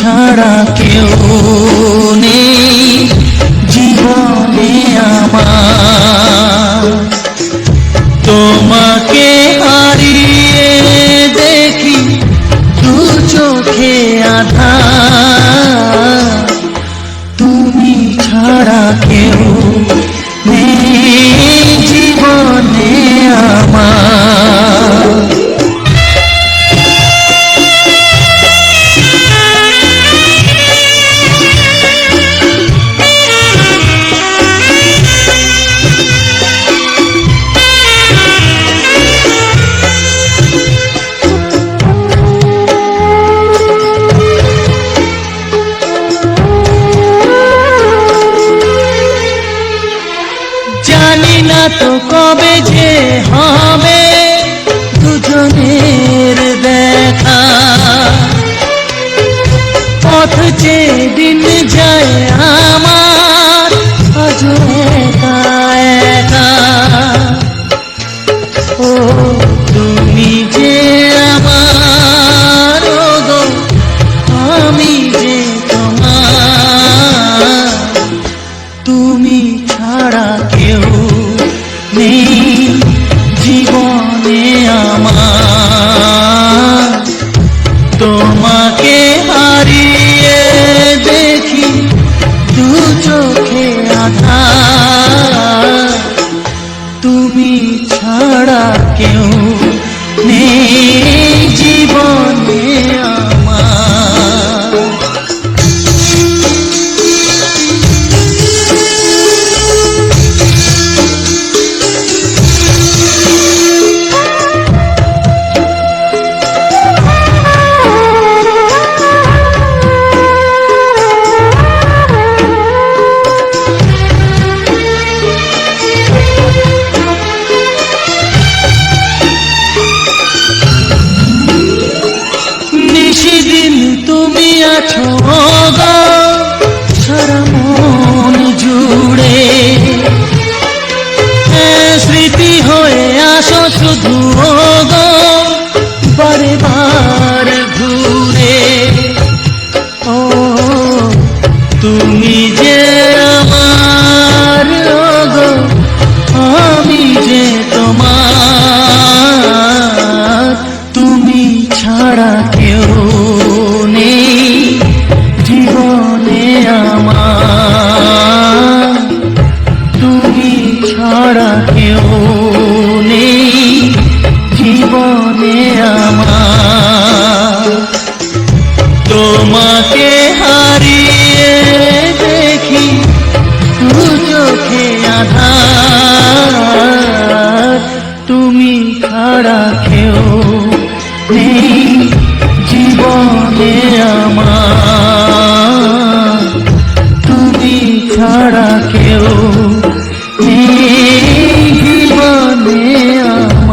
ছাড়া কেউ নেই জীবনে আমার। তোমাকে হারিয়ে দেখি দু চোখে আঁধার, তুমি ছাড়া কেউ নেই জীবনে আমার। জানি না তো কবে যে হবে দুজনের দেখা, পথ চেয়ে দিন যায় আমার আজও একা একা। ও তুমি যে আমার, ও গো আমি যে তোমার, তুমি ছাড়া কেউ নেই জীবনে আমার। তোমাকে হারিয়ে দেখি দু চোখে আঁধার, তুমি ছাড়া কেউ নেই জীবনে আমার। নিশিদিন তুমি আছো গো সারা মন জুড়ে, স্মৃতি হয়ে আসো শুধু গো বারে বার ঘুরে। ও তুমি যে আমার, গো আমি যে তোমার, তুমি ছাড়া কেউ নেই জীবনে আমার। তুমি ছাড়া কেউ নেই জীবনে আমার। তোমাকে হারিয়ে দেখি দু চোখে আঁধার, তুমি ছাড়া কেউ নেই জীবনে আমার। তুমি ছাড়া কেউ নেই জীবনে আমার।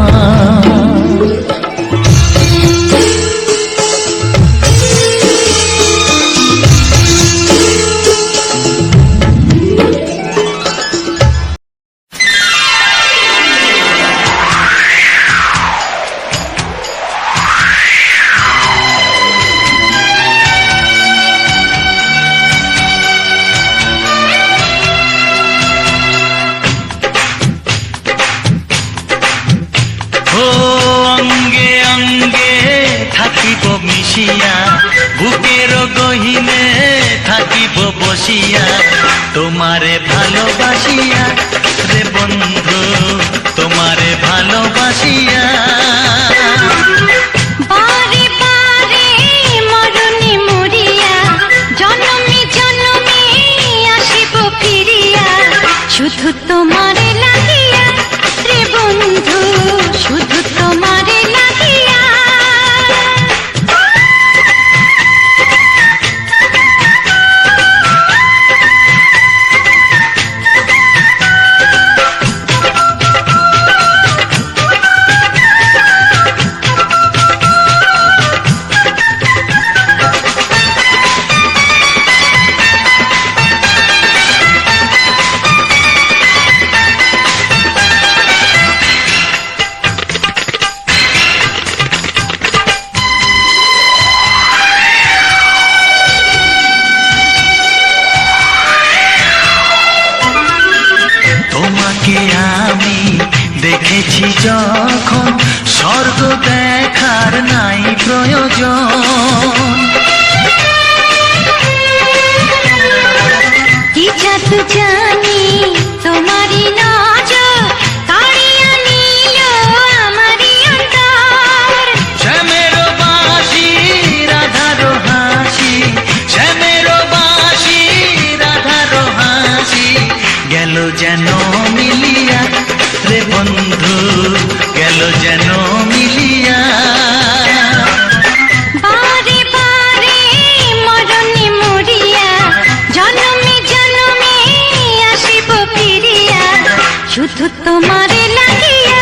অঙ্গে অঙ্গে থাকিব মিশিয়া, বুকের গহিনে থাকিব বসিয়া, তোমারে ভালোবাসিয়া রে বন্ধু, তোমারে ভালোবাসিয়া। বারে বারে মরণে মরিয়া, জনমে জনমে আসিব ফিরিয়া, শুধু তোমারে লাগিয়া রে বন্ধু, শুধু তোমারে লাগিয়া। যখন স্বর্গ দেখার নাই প্রয়োজন। কি জাদু জানি তোমারই নজর কাড়িয়া নিল আমারই অন্তর। শ্যামের বাঁশি রাধার হাসি, শ্যামের বাঁশি রাধার হাসি গেল যেন মিলিয়া রে বন্ধু, গেল যেন মিলিয়া। বারে বারে মরণে মরিয়া জনমে জনমে আসিব ফিরিয়া, শুধু তোমারে লাগিয়া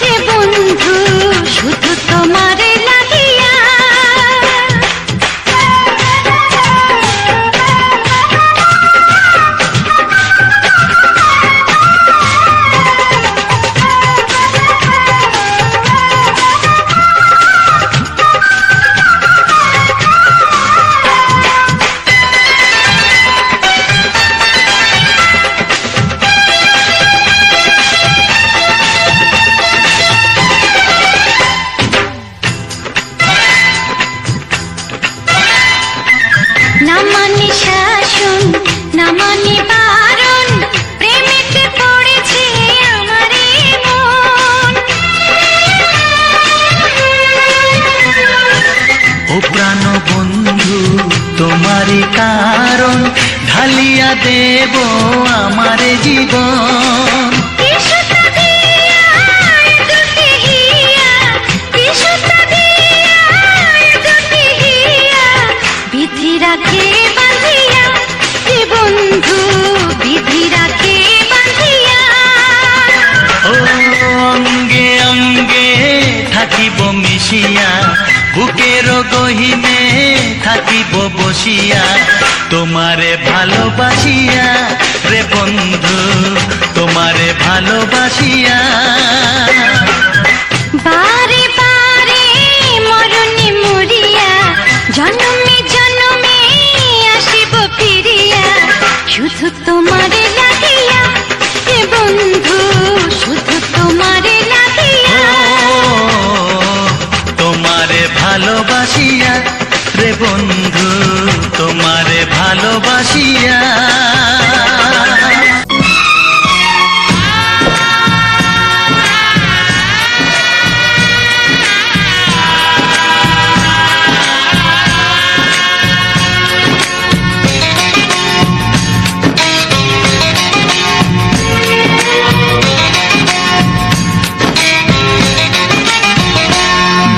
রে বন্ধু, শুধু তোমারে লাগিয়া। না মানে শাসন, না মানে বারণ, প্রেমেতে পড়েছে আমারে মন। ও প্রাণ বন্ধু তোমারই কারণ ঢালিয়া দেব আমারে জীবন। কিসুতা দিয়া দুটি হিয়া, কিসুতা দিয়া দুটি হিয়া, বিধি রাখে বাঁধিয়া হে বন্ধু, বিধি রাখে বাঁধিয়া। ও অঙ্গে অঙ্গে থাকিব মিশিয়া, বুকের গহিনে থাকিব বসিয়া, তোমারে ভালোবাসিয়া রে বন্ধু, তোমারে ভালোবাসিয়া। বারে বারে মরণে মরিয়া জনমে জনমে আসিব ফিরিয়া, শুধু তোমারে লাগিয়া হে বন্ধু, শুধু তোমারে লাগিয়া। তোমারে ভালোবাসিয়া রে বন্ধু, তোমারে ভালোবাসিয়া।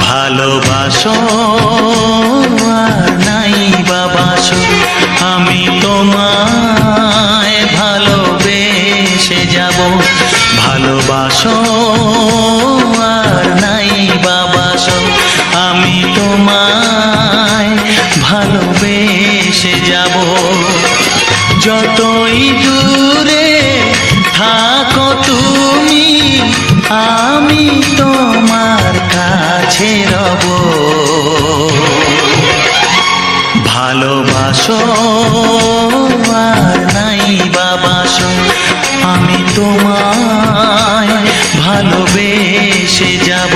ভালোবাসো আর নাই বাবাসো, আমি তোমায় ভালোবেসে যাব। ভালোবাসো আর নাই বাবাসো, আমি তোমায় ভালোবেসে যাব। যতই দূরে থাকো তুমি, আমি তোমার কাছে রব। ভালোবাসো আর নাই বাবাসো, আমি তোমায় ভালোবেসে যাব।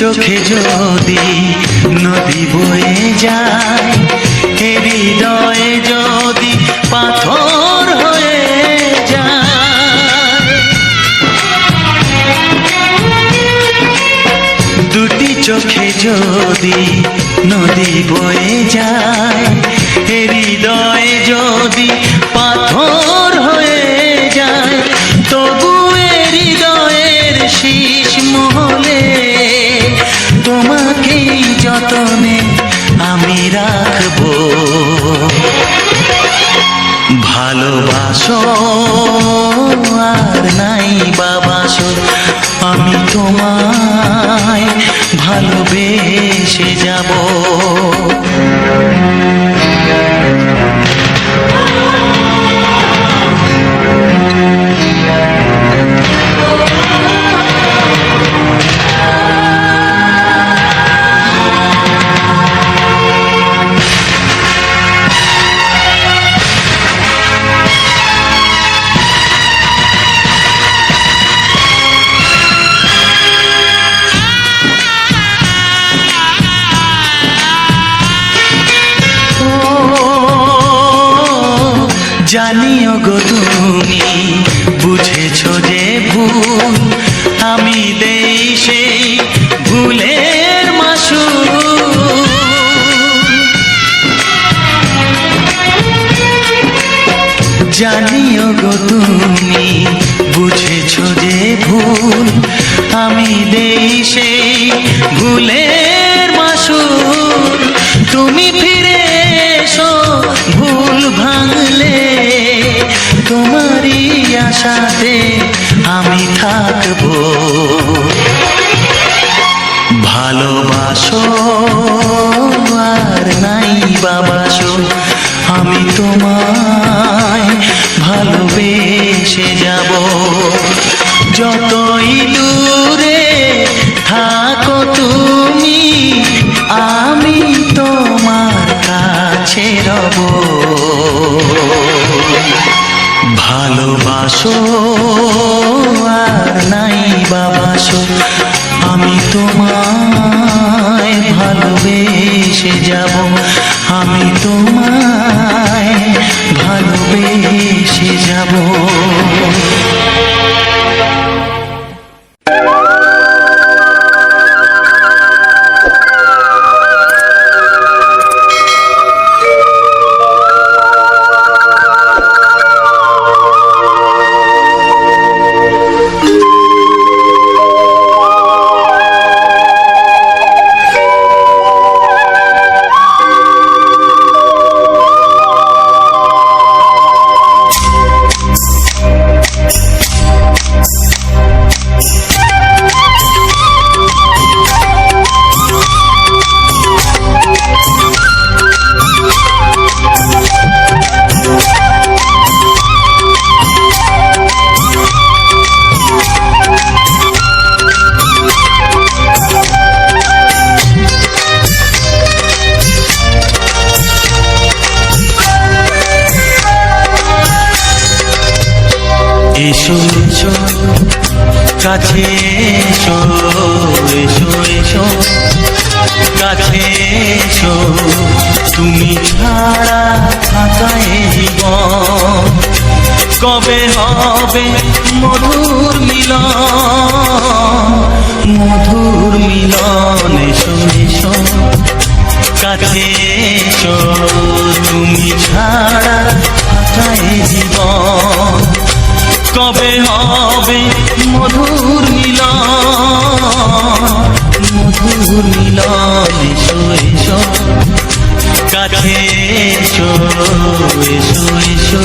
চোখে যদি নদী বয়ে যায়, হৃদয়ে যদি পাথর হয়ে যায়, দুটি চোখে যদি নদী বয়ে যায়, হৃদয়ে যদি পাথর হয়ে যায়, তবু হৃদয়ের শীষ ভালোবাসো আর নাই বাবাসো, আমি তোমায় ভালোবেসে যাব। জানিও গো তুমি বুঝেছো যে ভুল, আমি দেই সেই ভুলের মাসুল। জানিও গো তুমি বুঝেছো যে ভুল, আমি দেই সেই ভুলের মাসুল। তুমি ফিরে এসো ভুল ভাঙলে, তোমারই আশাতে আমি থাকবো। ভালোবাসো আর নাই বাবাসো, আমি তোমায় ভালোবেসে যাব। যতই দূরে থাকো তুমি, আমি তোমার কাছে রব। ভালোবাসো আর নাই বাবাসো, আমি তোমায় ভালোবেসে যাব। আমি তোমায় ভালোবেসে যাব। এসো এসো কাছে এসো, এসো এসো কাছে এসো, তুমি ছাড়া থাকা এ জীবন কবে হবে মধুর মিলন, মধুর মিলন। এসো এসো কাছে এসো, তুমি ছাড়া থাকা এ জীবন কবে হবে মধুর মিলন, মধুর মিলন। এসো এসো কাছে এসো, এসো এসো।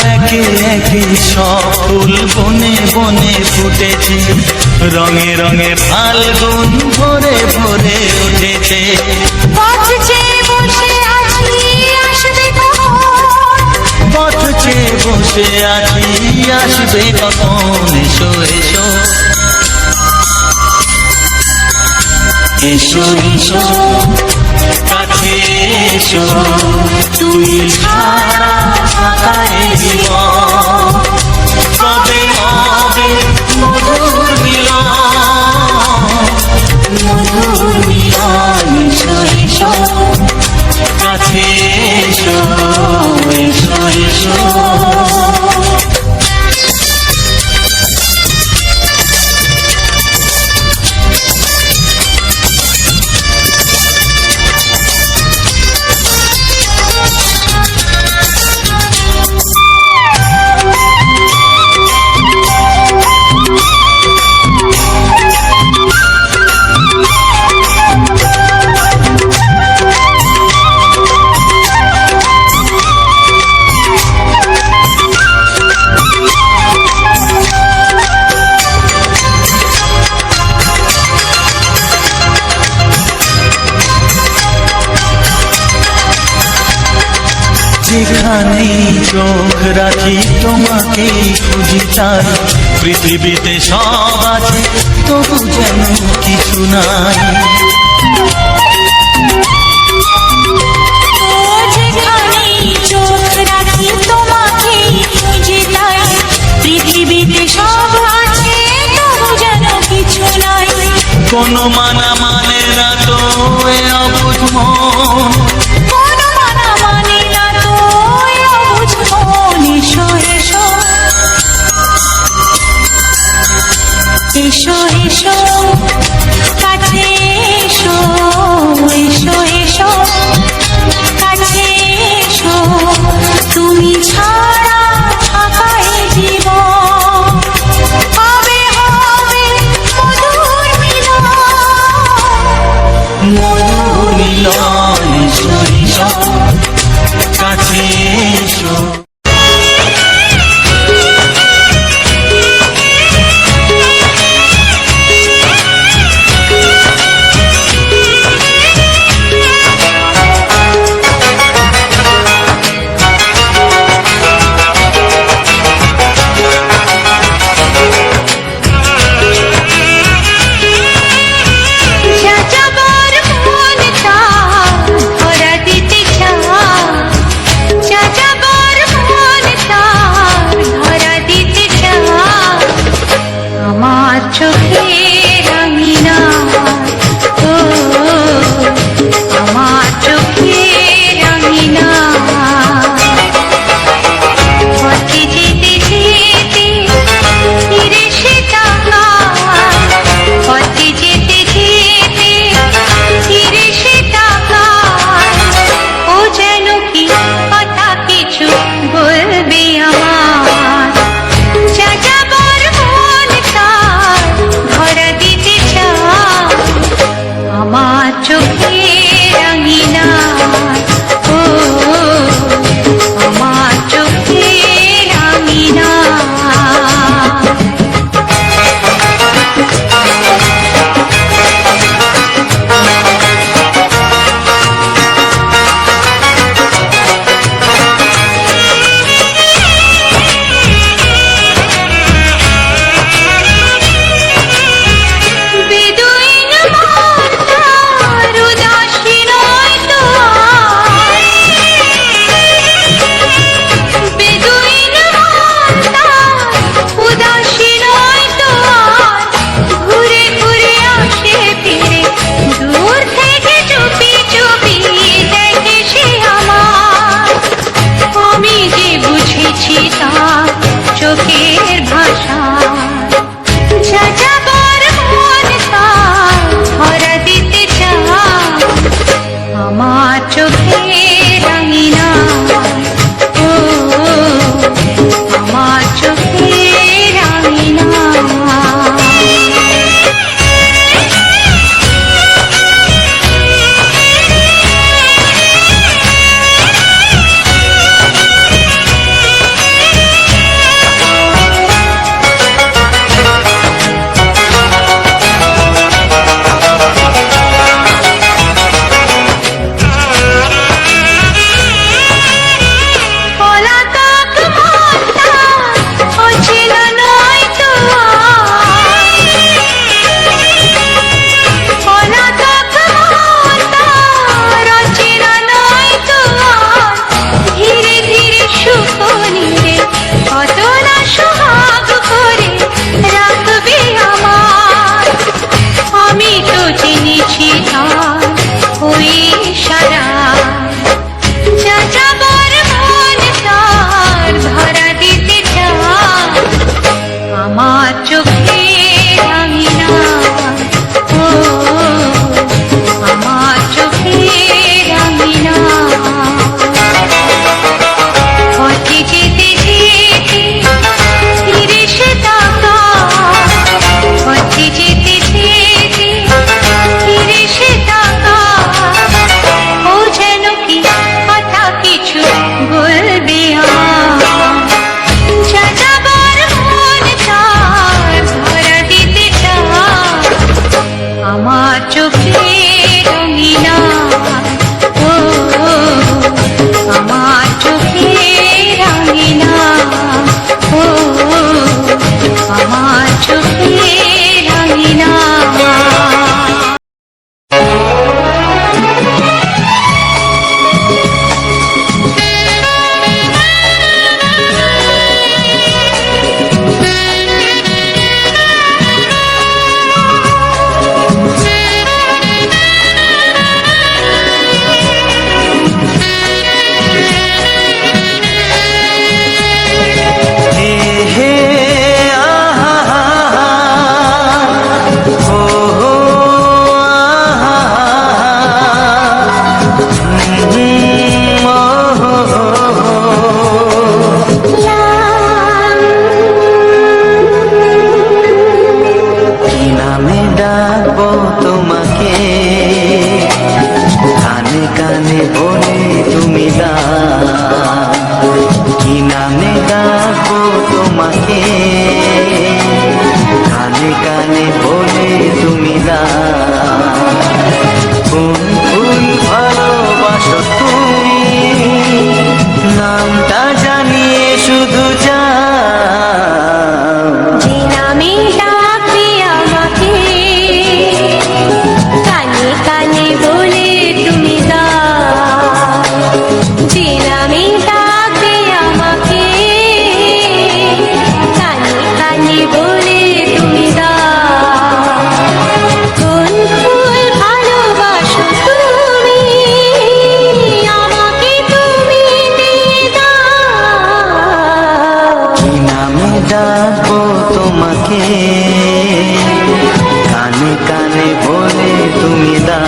একে একে সব ফুল বনে বনে ফুটেছে, রঙে রঙে ফাল্গুন ভরে ভরে উঠেছে। পথ চেয়ে বসে আছি আসবে কখন, পথ চেয়ে বসে আছি আসবে কখন, এসো এসো এসো এসো কাছে এসো, তুই ছাড়া থাকায় জীবন, কবে হবে মধুর মিলন, মধুর মিলন, এসো এসো কাছে এসো, এসো এসো। যেখানেই চোখ রাখি তোমাকেই খুঁজি, তাই পৃথিবীতে সব আছে তবু যেন কিছু নাই। যেখানেই চোখ রাখি তোমাকেই খুঁজি, তাই পৃথিবীতে সব আছে তবু যেন কিছু নাই। কোনো মানা মানে না তো এ অবুঝ মন, কোনো মানা মানে না তো এ অবুঝ মন, এসো এসো এসো এসো কাছে এসো, এসো এসো কাছে এসো, তুমি ছাড়া থাকায় জীবন, হবে হবে মধুর মিলন, মধুর মিলন, এসো এসো কাছে এসো। যাযাবর মন তার ধরা দিতে চায়, যাযাবর মন তার ধরা দিতে চায়, আমার চোখের আঙিনায়, ও আমার চোখের আঙিনায়, পথে যেতে যেতে ফিরে সে তাকায়, পথে যেতে যেতে ফিরে সে তাকায়, ও যেন কি কথা কিছু বলবে আমার, যাযাবর মন তার ধরা দিতে চায়, আমার চোখের আঙিনায়, ও আমার চোখের আঙিনায়। বেদুইন মন তার উদাসী নয় তো আর, বেদুইন মন তার উদাসী নয় তো আর, ঘুরে ঘুরে আসে ফিরে দূর থেকে চুপি চুপি দেখে সে আমার, আমি যে বুঝেছি তার চোখের ভাষা, যাযাবর মন তার ধরা দিতে চায়, আমার চোখের আঙিনায়, ও আমার চোখের আঙিনায়। ডাকবো তোমাকে, কানে কানে বলে তুমি দাও কোন ফুল ভালোবাসো তুমি, নামটা জানিয়ে শুধু যাও। যে নামে ডাকবে আমাকে, কানে কানে বলে তুমি দাও। যে নামে ডাকবে আমাকে, কানে কানে বলে তুমি দাও। কোন ফুল ভালোবাসো তুমি, আমাকে তুমি দিয়ে দাও। কি নামে ডাকবো তোমাকে, কানে কানে বলে তুমি দাও।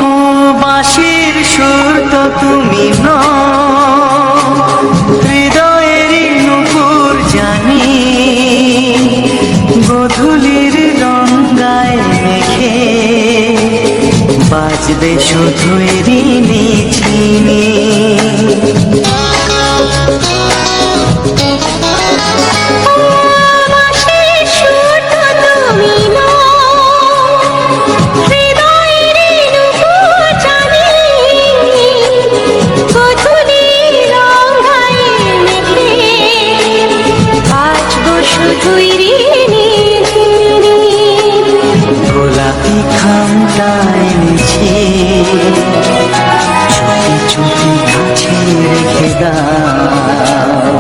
ও বাঁশির সুর তো তুমি নও, হৃদয়েরই নুপুর জানি, গোধূলির রঙায় মেখে বাজবে শুধুই ঋণী ঝিনি। বাঁশির সুর তো তুমি নও, হৃদয়ের নুপুর জানি, গোধূলির রঙায় মেখে বাজবো শুধুই ঋণী ঝিনি। গোলাপি খামটা এনেছি, চুপি চুপি কাছে রেখে দাও।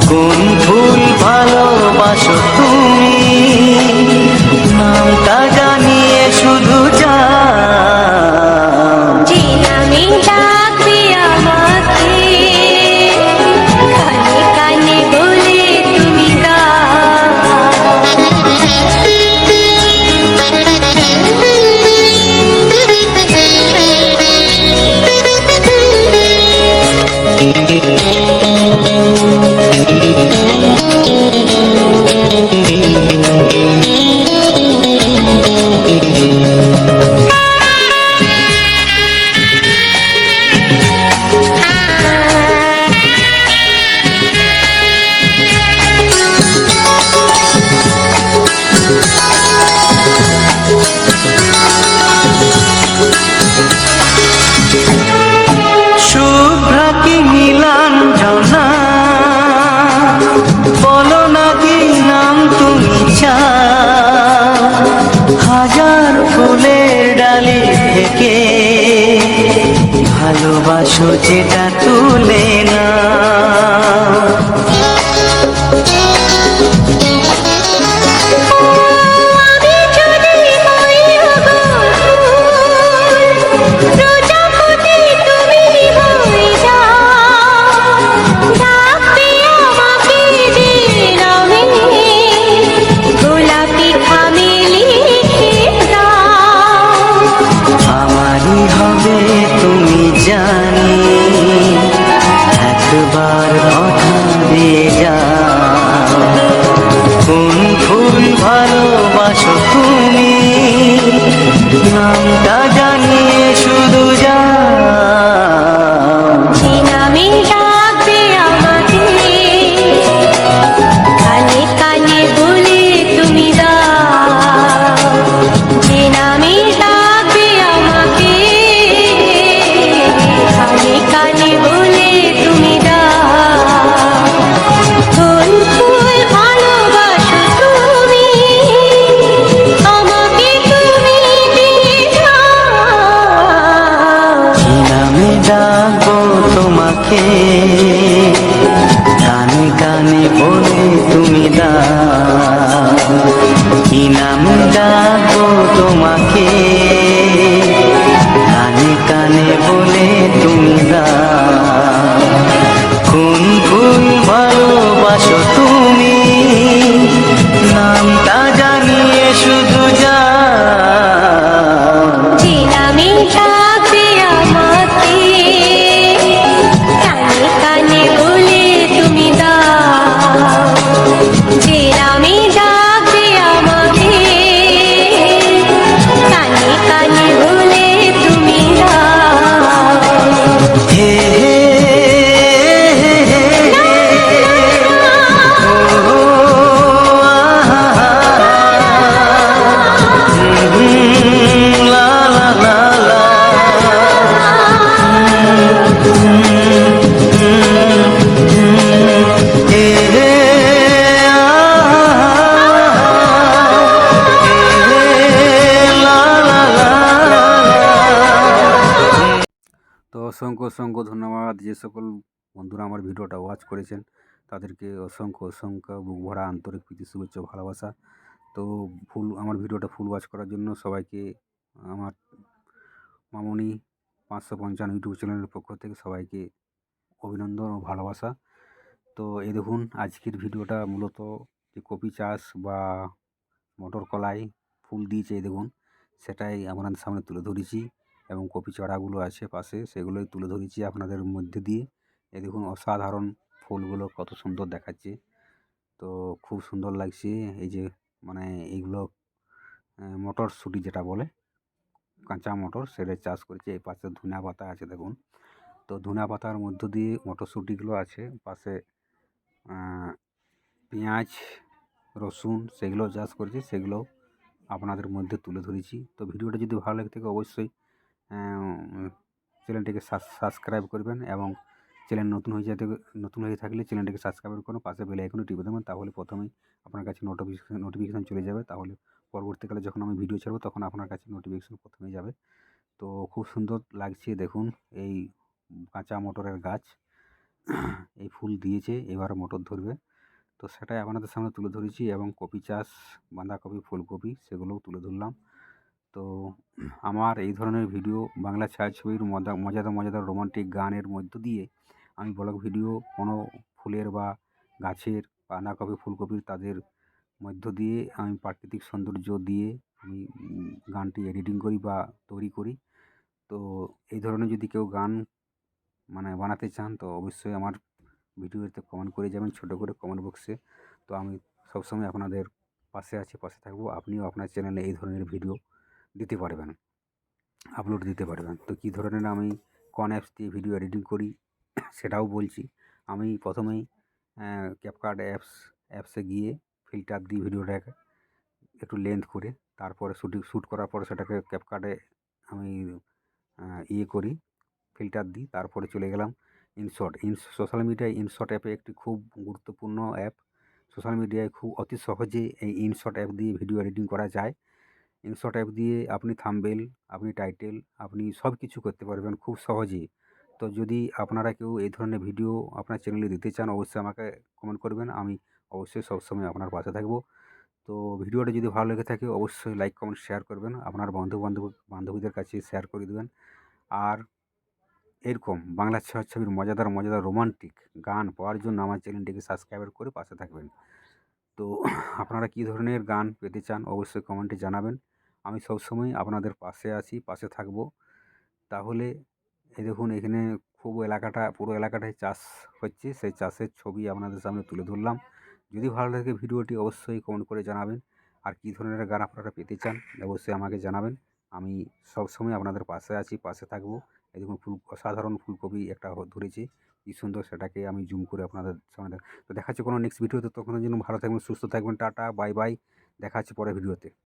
কোন ফুল ভালোবাসো তুমি, নামটা জানিয়ে শুধু যাও। যে নামে ডাকবে আমাকে, কানে কানে বলে তুমি শুভ্রা কি নীলাঞ্জনা, বলো না কি নাম তুমি চাও। হাজার ফুলের ডালি থেকে ভালোবাসো যেটা তুলে না। আমি যদি হই প্রজাপতি তুমি হয়ে যাও। ডাকবে আমাকে যে নামে, গোলাপি খামে লিখে দাও। আমারই হবে তুমি জানি, একবার কথা দিয়ে যাও। কোন ফুল ভালোবাসো তুমি, নামটা জানিয়ে শুধু যাও। যে নামে ডাকবে আমাকে, কানে কানে বলে তুমি দাও। যে নামে ডাকবে আমাকে, কানে কানে বলে তুমি দাও। কোন ফুল ভালোবাসো তুমি, আমাকে তুমি দিয়ে দাও। কি নামে ডাকবো তোমাকে, তোমাকে কানে কানে বলে তুমি দাও কোন ফুল ভালোবাসো তুমি নামটা জানিয়ে শুধু যাও যে নামে ডাকবে আমাকে কানে কানে বলে তুমি দাও যে নামে ডাকবে আমাকে কানে কানে বলে তুমি দাও হে হে হে হে ও আহা লা লা লা লা হে হে লা লা লা তো অসংখ্য অসংখ্য ধন্যবাদ যে সকল বন্ধুরা আমার ভিডিওটা ওয়াচ করেছেন তাদেরকে অসংখ্য অসংখ্য বুক ভরা আন্তরিক প্রীতি শুভেচ্ছা ও ভালোবাসা। তো আমার ভিডিওটা ফুল ওয়াচ করার জন্য সবাইকে আমার মামনি 555 ইউটিউব চ্যানেলের পক্ষ থেকে সবাইকে অভিনন্দন ও ভালোবাসা। তো এই দেখুন আজকের ভিডিওটা মূলত যে কপি চাষ বা মটর কলাই ফুল দিয়েছে এই দেখুন সেটাই আপনাদের সামনে তুলে ধরেছি এবং কপি চারাগুলো আছে পাশে সেগুলোই তুলে ধরেছি আপনাদের মধ্যে দিয়ে। এই দেখুন অসাধারণ ফুলগুলো কত সুন্দর দেখাচ্ছে, তো খুব সুন্দর লাগছে। এই যে মানে এইগুলো মটরশুঁটি যেটা বলে কাঁচা মটর সেটা চাষ করেছে। এই পাশে ধনিয়া পাতা আছে দেখুন, তো ধনিয়া পাতার মধ্য দিয়ে মটরশুঁটিগুলো আছে পাশে পেঁয়াজ রসুন সেগুলো চাষ করেছি, সেগুলো আপনাদের মধ্যে তুলে ধরেছি। তো ভিডিওটা যদি ভালো লাগে থাকে অবশ্যই চ্যানেলটিকে সাবস্ক্রাইব করবেন এবং চ্যানেল নতুন হয়ে থাকলে চ্যানেলটিকে সাবস্ক্রাইব করুন, পাশে বেল আইকনে টিপে দেবেন, তাহলে প্রথমেই আপনার কাছে নোটিফিকেশান চলে যাবে। তাহলে পরবর্তীকালে যখন আমি ভিডিও ছাড়বো তখন আপনার কাছে নোটিফিকেশান প্রথমেই যাবে। তো খুব সুন্দর লাগছে দেখুন এই কাঁচা মটরের গাছ এই ফুল দিয়েছে, এবার মটর ধরবে। তো সেটাই আপনাদের সামনে তুলে ধরেছি এবং কপি চাষ বাঁধাকপি ফুলকপি সেগুলোও তুলে ধরলাম। তো আমার এই ধরনের ভিডিও বাংলা ছায়াছবির মজাদার মজাদার রোমান্টিক গানের মধ্য দিয়ে আমি ব্লগ ভিডিও কোনো ফুলের বা গাছের বাঁধাকপি ফুলকপির তাদের মধ্য দিয়ে আমি প্রাকৃতিক সৌন্দর্য দিয়ে আমি গানটি এডিটিং করি বা তৈরি করি। তো এই ধরনের যদি কেউ গান মানে বানাতে চান তো অবশ্যই আমার ভিডিওতে কমেন্ট করে যাবেন ছোটো করে কমেন্ট বক্সে। তো আমি সবসময় আপনাদের পাশে আছি, পাশে থাকবো। আপনিও আপনার চ্যানেলে এই ধরনের ভিডিও দিতে পারবেন, আপলোড দিতে পারবেন। তো কী ধরনের আমি কোন অ্যাপস দিয়ে ভিডিও এডিটিং করি সেটাও বলছি। আমি প্রথমেই ক্যাপকাট অ্যাপসে গিয়ে ফিল্টার দিই ভিডিওটাকে একটু লেন্থ করে, তারপরে শ্যুট করার পরে সেটাকে ক্যাপকাটে আমি করি, ফিল্টার দিই। তারপরে চলে গেলাম ইনশট। সোশ্যাল মিডিয়ায় ইনশট অ্যাপে একটি খুব গুরুত্বপূর্ণ অ্যাপ। সোশ্যাল মিডিয়ায় খুব অতি সহজে এই ইনশট অ্যাপ দিয়ে ভিডিও এডিটিং করা যায়। ইনশট অ্যাপ দিয়ে আপনি থাম্বনেল, আপনি টাইটেল, আপনি সব কিছু করতে পারবেন খুব সহজেই। তো যদি আপনারা কেউ এই ধরনের ভিডিও আপনার চ্যানেলে দিতে চান অবশ্যই আমাকে কমেন্ট করবেন, আমি অবশ্যই সবসময় আপনার পাশে থাকবো। তো ভিডিওটা যদি ভালো লেগে থাকে অবশ্যই লাইক কমেন্ট শেয়ার করবেন, আপনার বান্ধবীদের কাছে শেয়ার করে দেবেন। আর এরকম বাংলা ছায়াছবির মজাদার মজাদার রোমান্টিক গান পাওয়ার জন্য আমার চ্যানেলটিকে সাবস্ক্রাইব করে পাশে থাকবেন। তো আপনারা কী ধরনের গান পেতে চান অবশ্যই কমেন্টে জানাবেন, আমি সবসময় আপনাদের পাশে আছি, পাশে থাকব। তাহলে এই দেখুন এখানে পুরো এলাকাটায় চাষ হচ্ছে, সেই চাষের ছবি আপনাদের সামনে তুলে ধরলাম। যদি ভালো লাগে ভিডিওটি অবশ্যই কমেন্ট করে জানাবেন। আর কী ধরনের গান আপনারা পেতে চান অবশ্যই আমাকে জানাবেন, আমি সবসময় আপনাদের পাশে আছি, পাশে থাকব। এই দেখুন অসাধারণ ফুলকপি একটা ধরেছে, কী সুন্দর, সেটাকে আমি জুম করে আপনাদের সামনে তো দেখাচ্ছি কোনো নেক্সট ভিডিওতে। তখনের জন্য ভালো থাকবেন, সুস্থ থাকবেন, টাটা বাই বাই, দেখা হচ্ছে পরের ভিডিওতে।